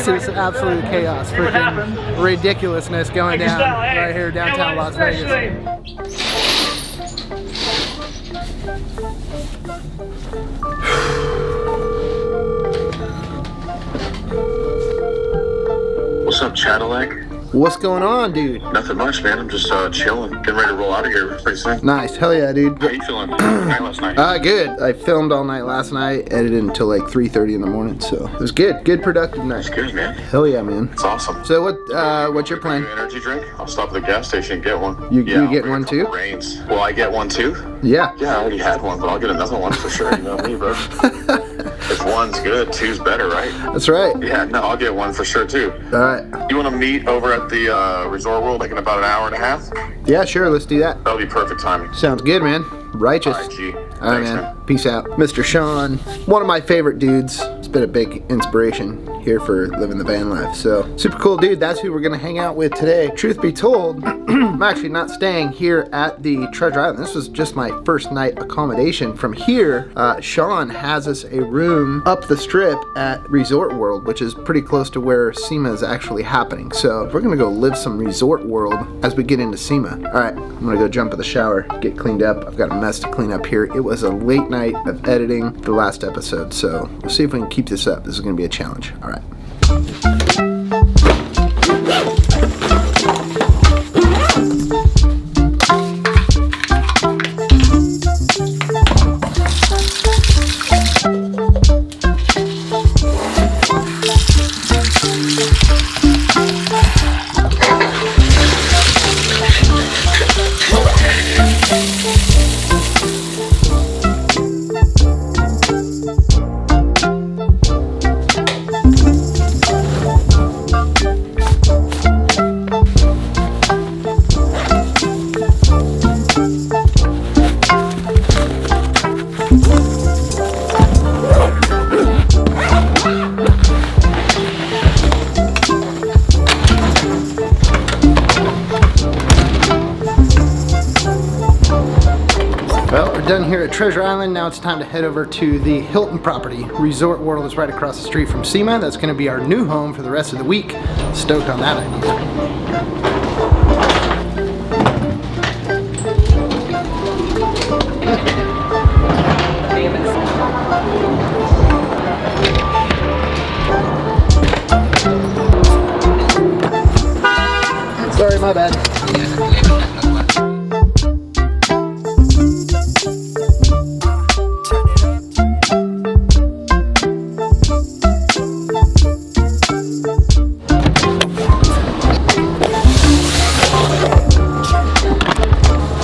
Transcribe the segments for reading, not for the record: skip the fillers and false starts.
This is absolute chaos. Freaking ridiculousness going down right here downtown Las Vegas. What's up, Cadillac? What's going on, dude? Nothing much, man. I'm just chilling. Getting ready to roll out of here pretty soon. Nice. Hell yeah, dude. How you feeling? Night last night? Good. I filmed all night last night, edited until like 3:30 in the morning, so it was good. Good productive night. It's good, man. Hell yeah, man. It's awesome. So what's your plan? Energy drink? I'll stop at the gas station and get one. You get one too? Rains. Will I get one too? Yeah. Yeah, I already had one, but I'll get another one for sure. You know me, bro. If one's good, two's better, right? That's right. Yeah, no, I'll get one for sure too. All right. You want to meet over at the Resort World like in about an hour and a half? Yeah, sure. Let's do that. That'll be perfect timing. Sounds good, man. Righteous. All right, G. All right, Thanks, man. Peace out. Mr. Sean, one of my favorite dudes. It's been a big inspiration here for living the van life. So, super cool dude. That's who we're going to hang out with today. Truth be told, I'm actually not staying here at the Treasure Island. This was just my first night accommodation. From here, Sean has us a room up the strip at Resort World, which is pretty close to where Sema is actually happening. So, we're going to go live some Resort World as we get into Sema. All right, I'm going to go jump in the shower, get cleaned up. I've got a mess to clean up here. It was a late night of editing the last episode, so we'll see if we can keep this up. This is going to be a challenge. All right. Well, we're done here at Treasure Island. Now it's time to head over to the Hilton property. Resort World is right across the street from Sema. That's going to be our new home for the rest of the week. Stoked on that idea. Sorry, my bad.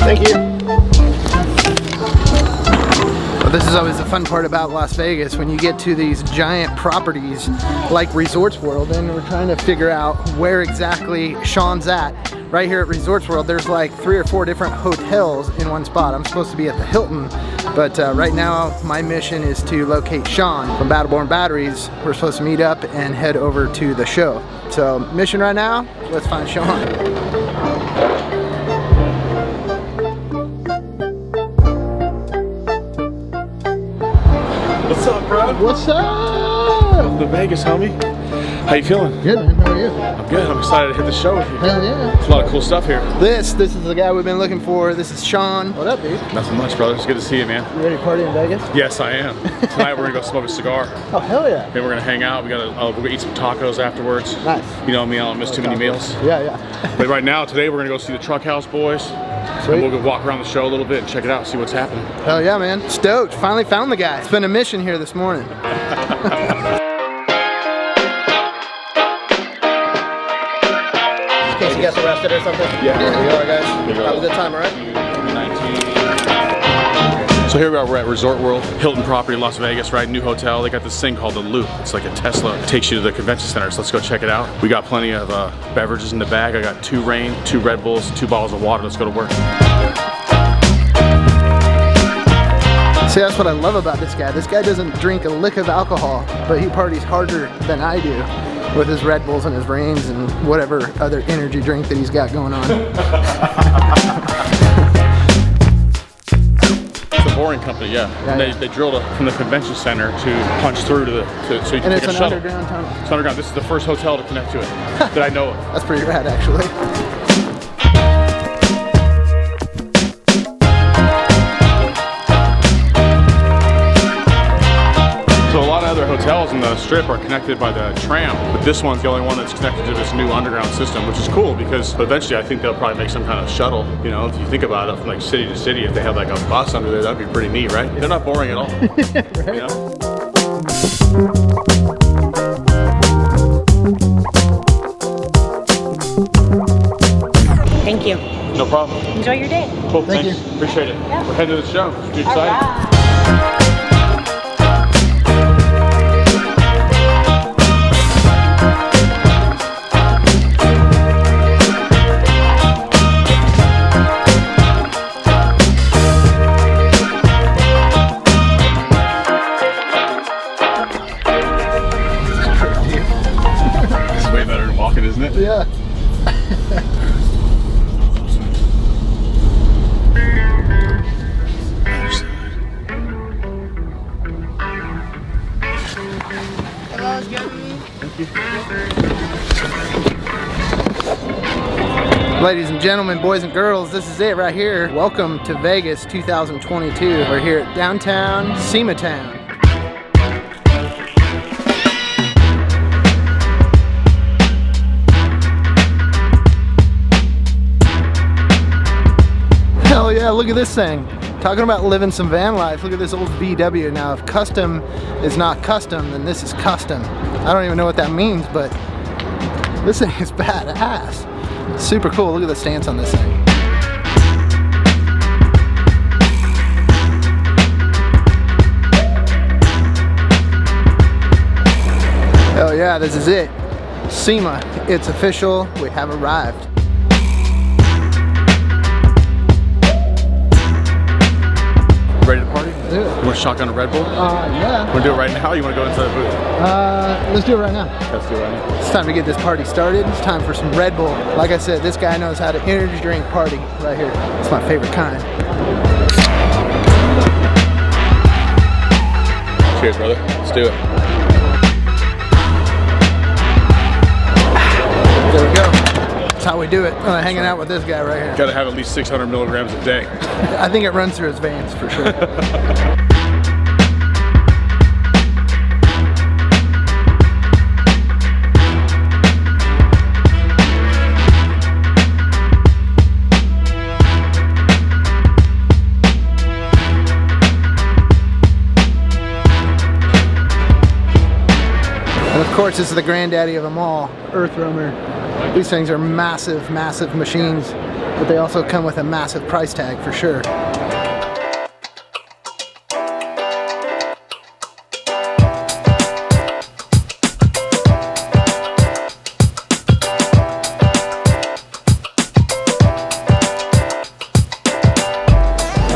Thank you. Well, this is always the fun part about Las Vegas, when you get to these giant properties like Resorts World, and we're trying to figure out where exactly Sean's at. Right here at Resorts World, there's like 3 or 4 different hotels in one spot. I'm supposed to be at the Hilton, but right now my mission is to locate Sean from Battleborn Batteries. We're supposed to meet up and head over to the show. So mission right now, let's find Sean. What's up, bro? What's up? Welcome to Vegas, homie. How you feeling? Good, man. How are you? I'm good. I'm excited to hit the show with you. Hell yeah. There's a lot of cool stuff here. This is the guy we've been looking for. This is Sean. What up, dude? Nothing much, brother. It's good to see you, man. You ready to party in Vegas? Yes, I am. Tonight we're gonna go smoke a cigar. Oh, hell yeah. Then we're gonna hang out. We're gonna eat some tacos afterwards. Nice. You know me, I don't miss too many meals. Yeah, yeah. But right now, today we're gonna go see the Truck House Boys. Sweet. And we'll go walk around the show a little bit and check it out, see what's happening. Hell yeah, man. Stoked. Finally found the guy. It's been a mission here this morning. In case you got arrested or something? Yeah. Here we are, guys. Have a good time, all right? So here we are, we're at Resort World, Hilton property in Las Vegas, right? New hotel. They got this thing called the Loop. It's like a Tesla. It takes you to the convention center, so let's go check it out. We got plenty of beverages in the bag. I got 2 Reign, 2 Red Bulls, 2 bottles of water. Let's go to work. See, that's what I love about this guy. This guy doesn't drink a lick of alcohol, but he parties harder than I do with his Red Bulls and his Reigns and whatever other energy drink that he's got going on. It's a boring company, yeah. And they drilled it from the convention center to punch through to so you can take a shuttle. Underground tunnel. It's underground. This is the first hotel to connect to it that I know of. That's pretty rad, actually. So a lot of other hotels in the strip are connected by the tram, but this one's the only one that's connected to this new underground system, which is cool because eventually I think they'll probably make some kind of shuttle. You know, if you think about it, from like city to city, if they have like a bus under there, that'd be pretty neat, right? They're not boring at all. Right? You know? Thank you. No problem. Enjoy your day. Cool, Thank thanks. you. Appreciate it. Yeah. We're heading to the show. Should be All excited. right. It's way better than walking, isn't it? Yeah. Ladies and gentlemen, boys and girls, this is it right here. Welcome to Vegas 2022. We're here at downtown Sema Town. Hell yeah, look at this thing. Talking about living some van life, look at this old VW. Now, if custom is not custom, then this is custom. I don't even know what that means, but this thing is badass. Super cool, look at the stance on this thing. Hell yeah, this is it. Sema, it's official, we have arrived. Ready to party? Let's do it. You want to shotgun a Red Bull? Yeah. Want to do it right now or you want to go inside the booth? Let's do it right now. Let's do it right now. It's time to get this party started. It's time for some Red Bull. Like I said, this guy knows how to energy drink party right here. It's my favorite kind. Cheers, brother. Let's do it. There we go. That's how we do it. Hanging out with this guy right here. Got to have at least 600 milligrams a day. I think it runs through his veins for sure. And of course, this is the granddaddy of them all, Earth Roamer. These things are massive, massive machines, but they also come with a massive price tag for sure.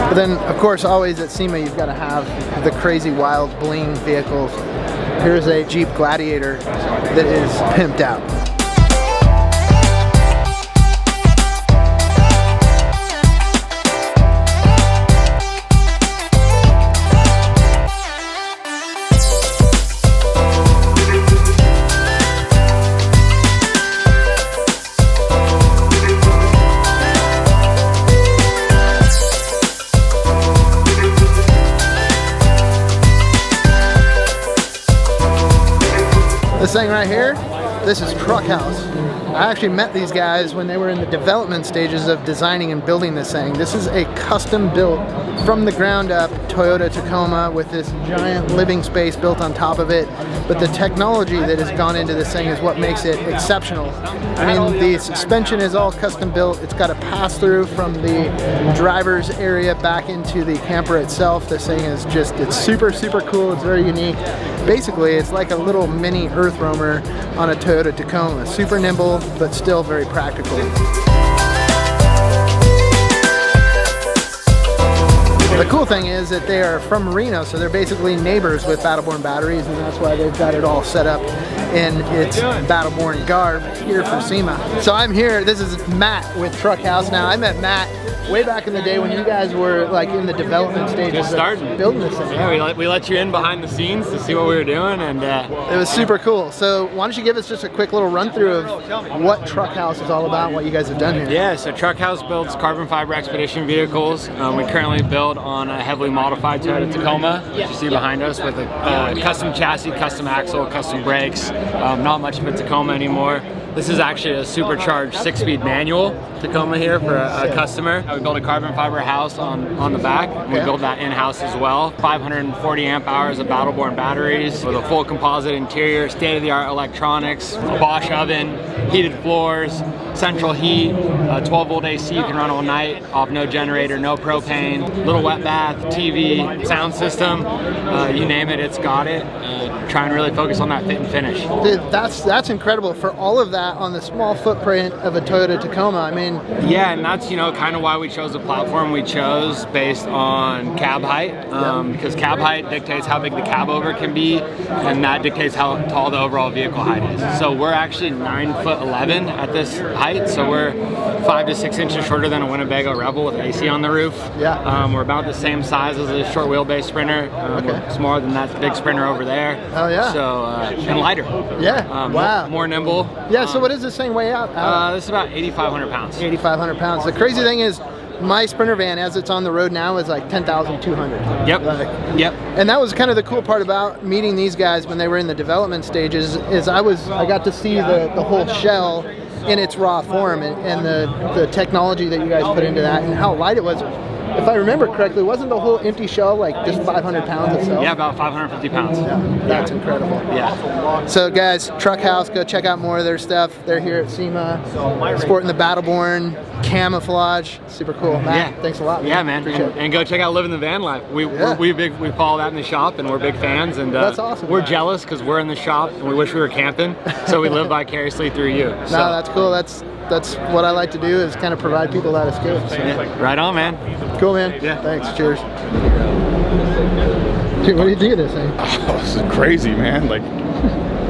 But then, of course, always at Sema, you've got to have the crazy, wild, bling vehicles. Here's a Jeep Gladiator that is pimped out. This thing right here, this is Truck House. I actually met these guys when they were in the development stages of designing and building this thing. This is a custom built from the ground up Toyota Tacoma with this giant living space built on top of it. But the technology that has gone into this thing is what makes it exceptional. I mean, the suspension is all custom built. It's got a pass through from the driver's area back into the camper itself. This thing is just, it's super, super cool. It's very unique. Basically, it's like a little mini Earth Roamer on a Toyota Tacoma. Super nimble, but still very practical. The cool thing is that they are from Reno, so they're basically neighbors with Battleborn batteries, and that's why they've got it all set up in its Battleborn garb here for Sema. So I'm here, this is Matt with Truck House. Now, I met Matt way back in the day when you guys were like in the development stages, Just starting. of building this thing. Yeah, we let you in behind the scenes to see what we were doing, and it was super cool. So why don't you give us just a quick little run through of what Truck House is all about, what you guys have done here. yeah. So Truck House builds carbon fiber expedition vehicles. We currently build on a heavily modified Toyota Tacoma, which you see behind us, with a custom chassis, custom axle, custom brakes. Not much of a Tacoma anymore. This is actually a supercharged 6-speed manual Tacoma here for a customer. We built a carbon fiber house on the back. We built that in-house as well. 540 amp hours of battle-borne batteries with a full composite interior, state-of-the-art electronics, a Bosch oven, heated floors, central heat, 12-volt AC you can run all night off no generator, no propane, little wet bath, TV, sound system, you name it, it's got it. Try and really focus on that fit and finish. Dude, that's incredible for all of that on the small footprint of a Toyota Tacoma. I mean, yeah, and that's kind of why we chose the platform we chose based on cab height, because cab height dictates how big the cab over can be, and that dictates how tall the overall vehicle height is. So we're actually 9'11" at this height, so we're 5 to 6 inches shorter than a Winnebago Rebel with AC on the roof. Yeah. We're about the same size as a short wheelbase Sprinter. We're smaller than that big Sprinter over there. Oh yeah. So and lighter. Yeah. Wow. More nimble. Yeah. So what is this thing weigh out? This is about 8,500 pounds. 8,500 pounds. The crazy thing is, my Sprinter van, as it's on the road now, is like 10,200. Yep. Yep. And that was kind of the cool part about meeting these guys when they were in the development stages. Is I got to see the whole shell in its raw form, and the technology that you guys put into that, and how light it was. If I remember correctly, wasn't the whole empty shell like just 500 pounds itself? Yeah, about 550 pounds. Yeah, that's incredible. Yeah. So guys, Truck House, go check out more of their stuff. They're here at Sema, sporting the Battleborn camouflage. Super cool. Matt, thanks a lot, man. Yeah, man. And go check out Living the Van Life. We follow that in the shop, and we're big fans. And that's awesome. We're jealous because we're in the shop and we wish we were camping. So we live vicariously through you. So. No, that's cool. That's what I like to do, is kind of provide people that escape. So. Yeah. Right on, man. Cool, man. Yeah. Thanks. Cheers. Dude, what do you think of this thing? Oh, this is crazy, man. Like,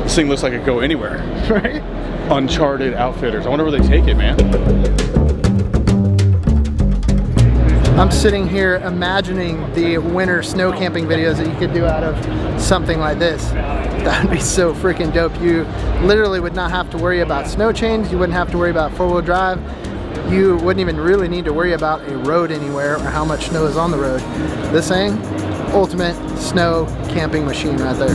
this thing looks like it could go anywhere. Right? Uncharted Outfitters. I wonder where they take it, man. I'm sitting here imagining the winter snow camping videos that you could do out of something like this. That would be so freaking dope. You literally would not have to worry about snow chains. You wouldn't have to worry about four-wheel drive. You wouldn't even really need to worry about a road anywhere or how much snow is on the road. This thing, ultimate snow camping machine right there.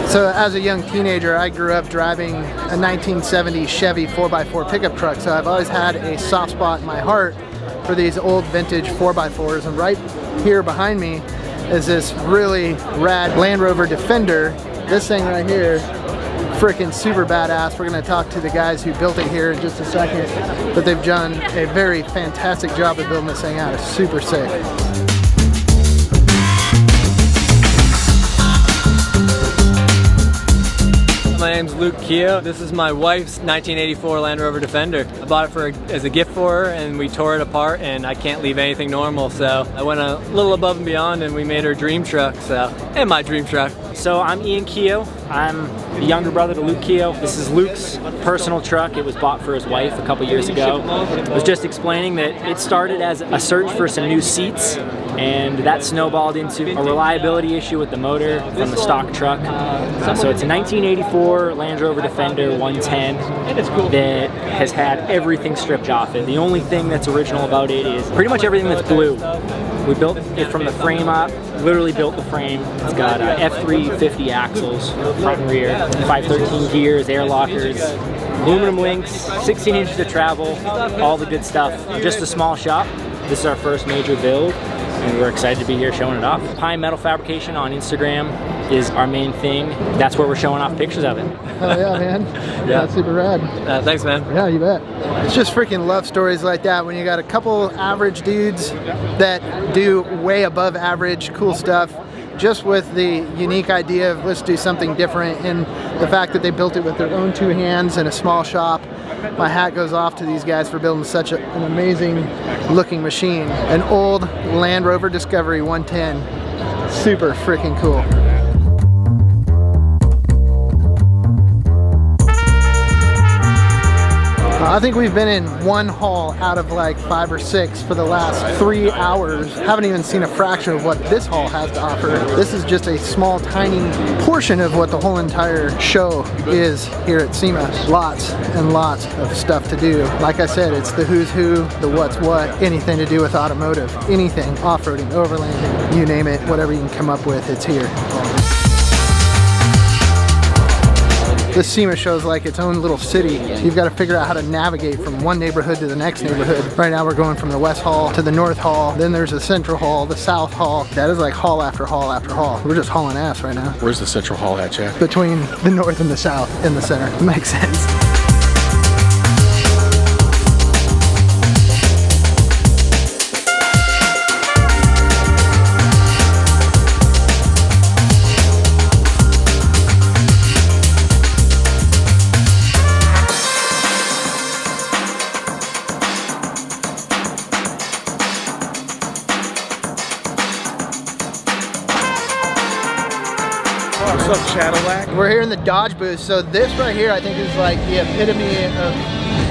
So as a young teenager, I grew up driving a 1970 Chevy 4x4 pickup truck. So I've always had a soft spot in my heart for these old vintage 4x4s. And right here behind me is this really rad Land Rover Defender. This thing right here, freaking super badass. We're gonna talk to the guys who built it here in just a second. But they've done a very fantastic job of building this thing out. It's super sick. My name's Luke Keogh. This is my wife's 1984 Land Rover Defender. I bought it as a gift for her, and we tore it apart, and I can't leave anything normal, so I went a little above and beyond, and we made her dream truck, and my dream truck. So I'm Ian Keogh. I'm the younger brother to Luke Keogh. This is Luke's personal truck. It was bought for his wife a couple years ago. I was just explaining that it started as a search for some new seats, and that snowballed into a reliability issue with the motor from the stock truck. So it's a 1984 Land Rover Defender 110 that has had everything stripped off it. The only thing that's original about it is pretty much everything that's blue. We built it from the frame up, literally built the frame. It's got F350 axles, front and rear, 513 gears, air lockers, aluminum links, 16 inches of travel, all the good stuff. Just a small shop. This is our first major build, and we're excited to be here showing it off. Pine Metal Fabrication on Instagram is our main thing. That's where we're showing off pictures of it. Oh yeah, man. Yeah. That's super rad. Thanks, man. Yeah, you bet. It's just freaking love stories like that when you got a couple average dudes that do way above average cool stuff, just with the unique idea of let's do something different, and the fact that they built it with their own two hands in a small shop. My hat goes off to these guys for building such an amazing looking machine. An old Land Rover Discovery 110. Super freaking cool. I think we've been in one hall out of like 5 or 6 for the last 3 hours. Haven't even seen a fraction of what this hall has to offer. This is just a small, tiny portion of what the whole entire show is here at Sema. Lots and lots of stuff to do. Like I said, it's the who's who, the what's what, anything to do with automotive, anything, off-roading, overlanding, you name it, whatever you can come up with, it's here. This Sema show is like its own little city. You've got to figure out how to navigate from one neighborhood to the next neighborhood. Right now we're going from the West Hall to the North Hall. Then there's the Central Hall, the South Hall. That is like hall after hall after hall. We're just hauling ass right now. Where's the Central Hall at, Chad? Between the North and the South in the center. Makes sense. What's up, Cadillac? We're here in the Dodge booth, so this right here I think is like the epitome of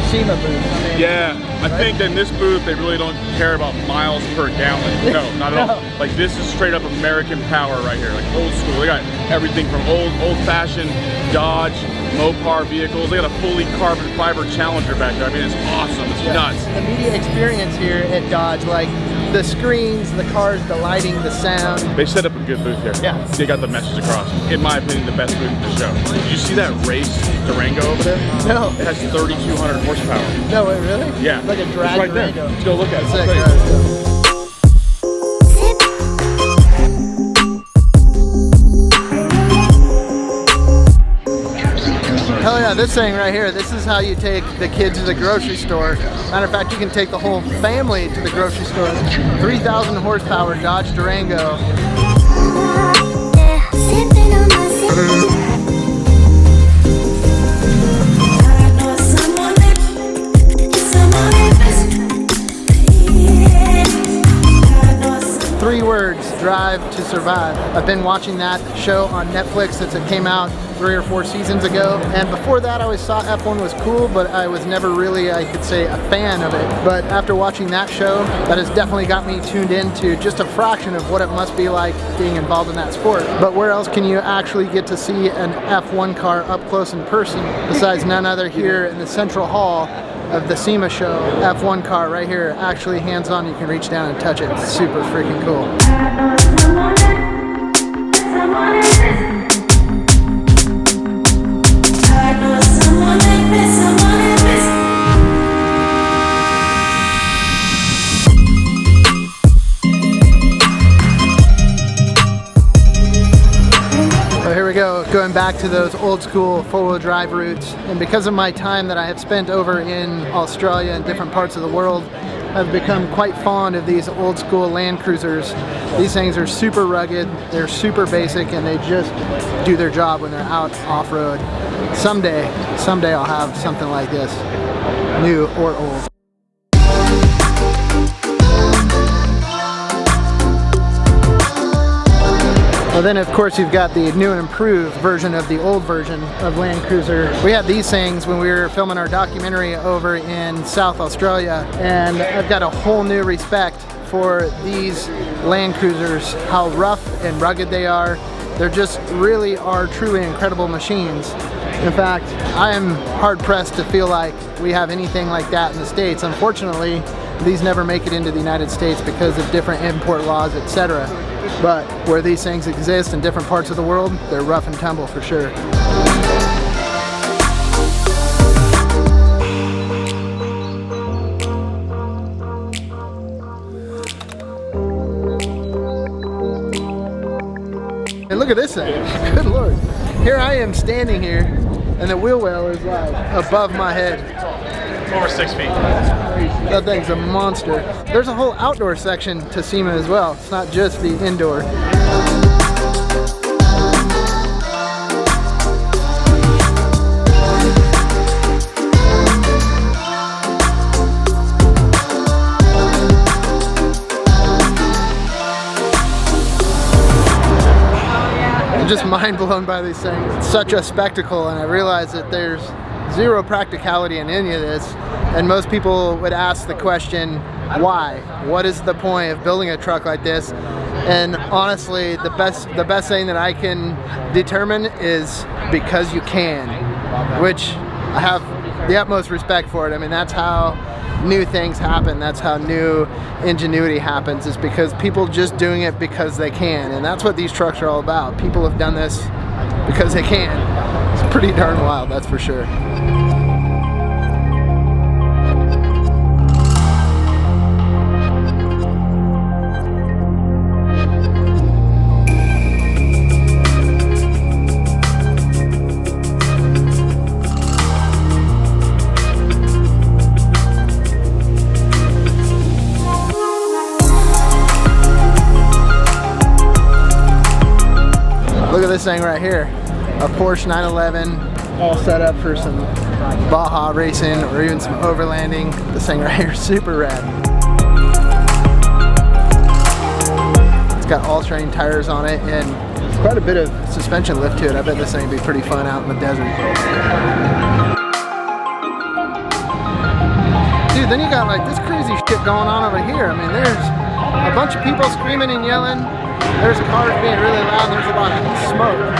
Sema booth. I mean, Yeah, I think that in this booth they really don't care about miles per gallon. No, not at all. Like this is straight up American power right here, like old school. They got everything from old-fashioned Dodge, Mopar vehicles. They got a fully carbon fiber Challenger back there. I mean, it's awesome. It's nuts. The media experience here at Dodge, like the screens, the cars, the lighting, the sound. They set up a good booth here. Yeah. They got the message across. In my opinion, the best booth in the show. Did you see that race Durango over there? No. It has 3,200 horsepower. No way, really? Yeah. Like a drag It's right there. Durango. Let's go look at it. Sick. I'll All tell you. right, let's go. Hell yeah, this thing right here, this is how you take the kids to the grocery store. Matter of fact, you can take the whole family to the grocery store. 3,000 horsepower Dodge Durango. Three words, drive to survive. I've been watching that show on Netflix since it came out 3 or 4 seasons ago. And before that, I always thought F1 was cool, but I was never really, I could say, a fan of it. But after watching that show, that has definitely got me tuned into just a fraction of what it must be like being involved in that sport. But where else can you actually get to see an F1 car up close in person besides none other here in the Central Hall of the Sema show? F1 car right here, actually hands-on, you can reach down and touch it. It's super freaking cool. Here we go, going back to those old school four-wheel drive routes. And because of my time that I have spent over in Australia and different parts of the world, I've become quite fond of these old school Land Cruisers. These things are super rugged, they're super basic, and they just do their job when they're out off-road. Someday I'll have something like this, new or old. Well, then of course you've got the new and improved version of the old version of Land Cruiser. We had these things when we were filming our documentary over in South Australia, and I've got a whole new respect for these Land Cruisers, how rough and rugged they are. They're just really are truly incredible machines. In fact, I am hard pressed to feel like we have anything like that in the States. Unfortunately, these never make it into the United States because of different import laws, etc. But where these things exist in different parts of the world, they're rough and tumble for sure. And look at this thing, good Lord. Here I am standing here, and the wheel well is like above my head. Over 6 feet. That thing's a monster. There's a whole outdoor section to Sema as well. It's not just the indoor. I'm just mind blown by these things. It's such a spectacle, and I realize that there's zero practicality in any of this, and most people would ask the question, why? What is the point of building a truck like this? And honestly, the best thing that I can determine is because you can, which I have the utmost respect for it. I mean, that's how new things happen. That's how new ingenuity happens, is because people just doing it because they can. And that's what these trucks are all about. People have done this because they can. It's pretty darn wild, that's for sure. Look at this thing right here, a Porsche 911, all set up for some Baja racing or even some overlanding. This thing right here is super rad. It's got all-terrain tires on it and quite a bit of suspension lift to it. I bet this thing would be pretty fun out in the desert. Dude, then you got like this crazy shit going on over here. I mean, there's a bunch of people screaming and yelling. There's cars being really loud, and there's a lot of smoke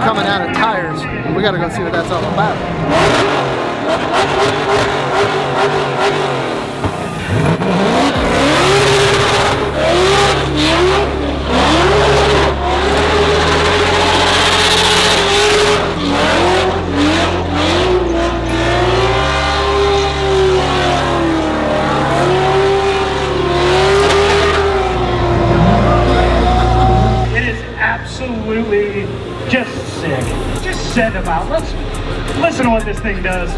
coming out of tires. We gotta go see what that's all about. Absolutely just sick. Just set about. Let's listen to what this thing does.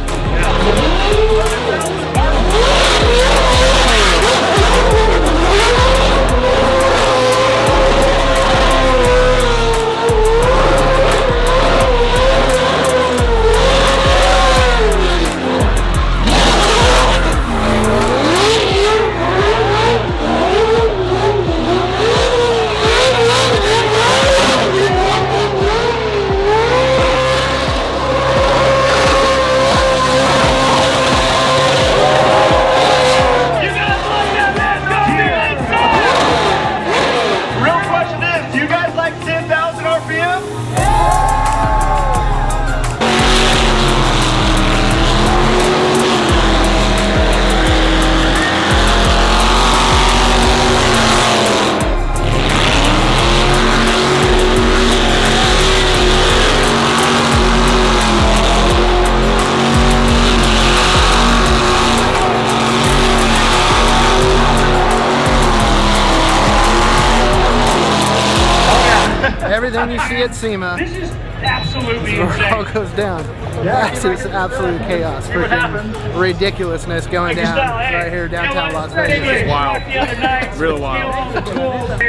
Everything you see at Sema, This is absolutely where it all insane. goes down. It's absolute chaos, freaking ridiculousness going down right here downtown Las Vegas. Wild. Real wild.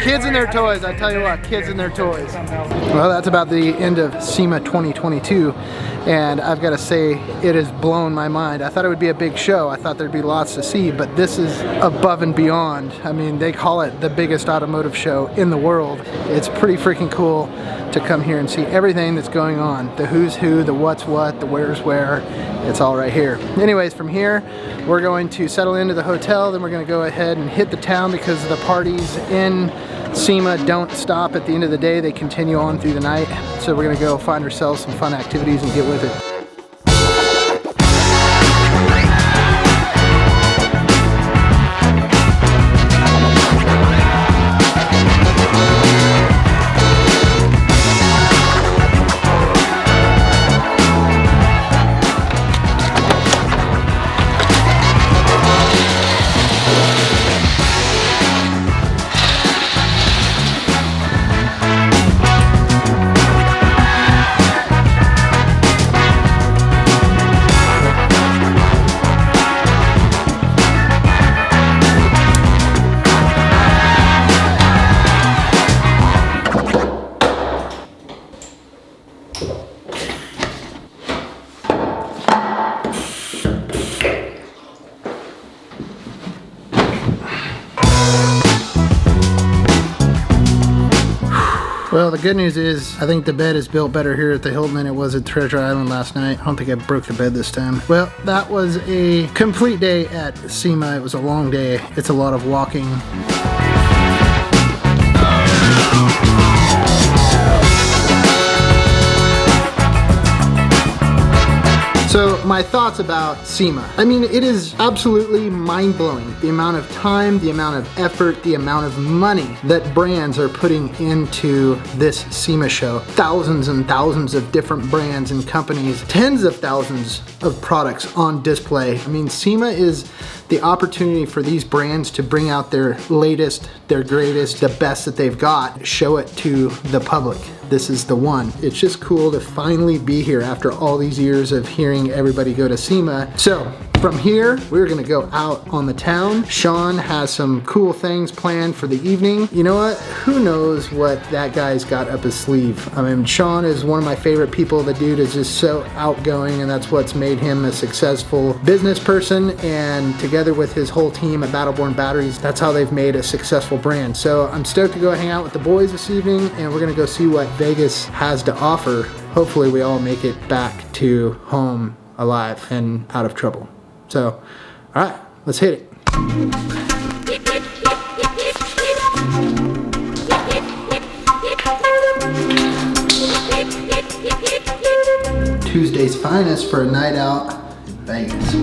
Kids and their toys, I tell you what, kids and their toys. Well, that's about the end of SEMA 2022, and I've got to say, it has blown my mind. I thought it would be a big show. I thought there'd be lots to see, but this is above and beyond. I mean, they call it the biggest automotive show in the world. It's pretty freaking cool to come here and see everything that's going on. The who's who, the what's what, the where's where. It's all right here. Anyways, from here, we're going to settle into the hotel, then we're going to go ahead and hit the town because the parties in SEMA don't stop at the end of the day. They continue on through the night. So we're going to go find ourselves some fun activities and get with it. Well, the good news is I think the bed is built better here at the Hilton than it was at Treasure Island last night. I don't think I broke the bed this time. Well, that was a complete day at Sema. It was a long day. It's a lot of walking. So my thoughts about Sema. I mean, it is absolutely mind-blowing. The amount of time, the amount of effort, the amount of money that brands are putting into this Sema show. Thousands and thousands of different brands and companies, tens of thousands of products on display. I mean, Sema is the opportunity for these brands to bring out their latest, their greatest, the best that they've got, show it to the public. This is the one. It's just cool to finally be here after all these years of hearing everybody go to Sema. So from here, we're gonna go out on the town. Sean has some cool things planned for the evening. You know what? Who knows what that guy's got up his sleeve? I mean, Sean is one of my favorite people. The dude is just so outgoing, and that's what's made him a successful business person. And together with his whole team at Battleborn Batteries, that's how they've made a successful brand. So I'm stoked to go hang out with the boys this evening, and we're gonna go see what Vegas has to offer. Hopefully we all make it back to home alive and out of trouble. So, all right, let's hit it. Tuesday's finest for a night out in Vegas.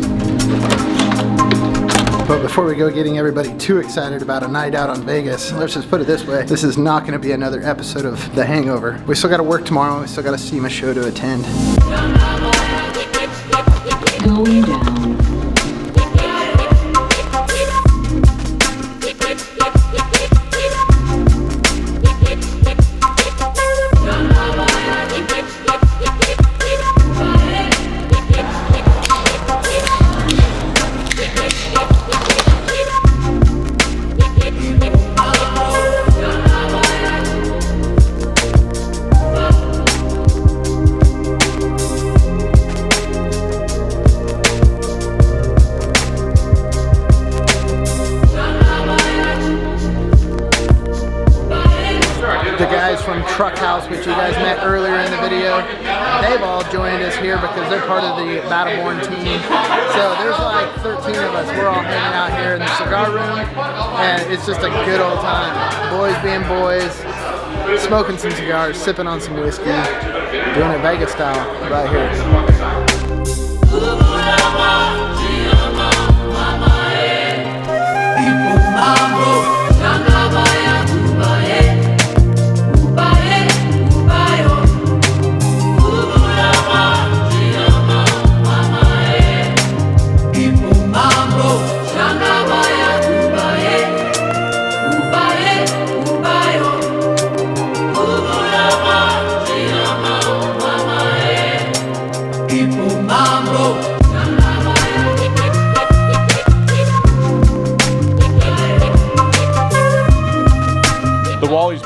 But before we go getting everybody too excited about a night out on Vegas, let's just put it this way. This is not going to be another episode of The Hangover. We still got to work tomorrow. We still got a Sema show to attend. Going down. From Truck House, which you guys met earlier in the video, they've all joined us here because they're part of the Battleborn team. So there's like 13 of us. We're all hanging out here in the cigar room, and it's just a good old time. Boys being boys, smoking some cigars, sipping on some whiskey, doing it Vegas style right here.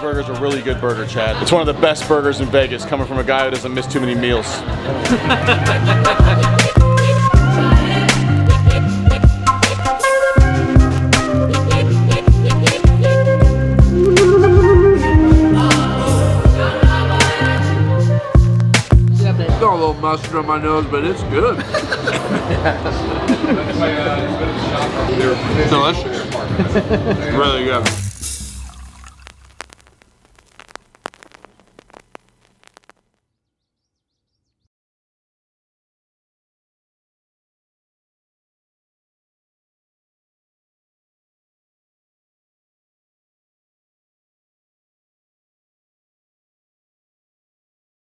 Burgers are really good burger, Chad. It's one of the best burgers in Vegas, coming from a guy who doesn't miss too many meals. Got a little mustard on my nose, but it's good. Delicious. Really good.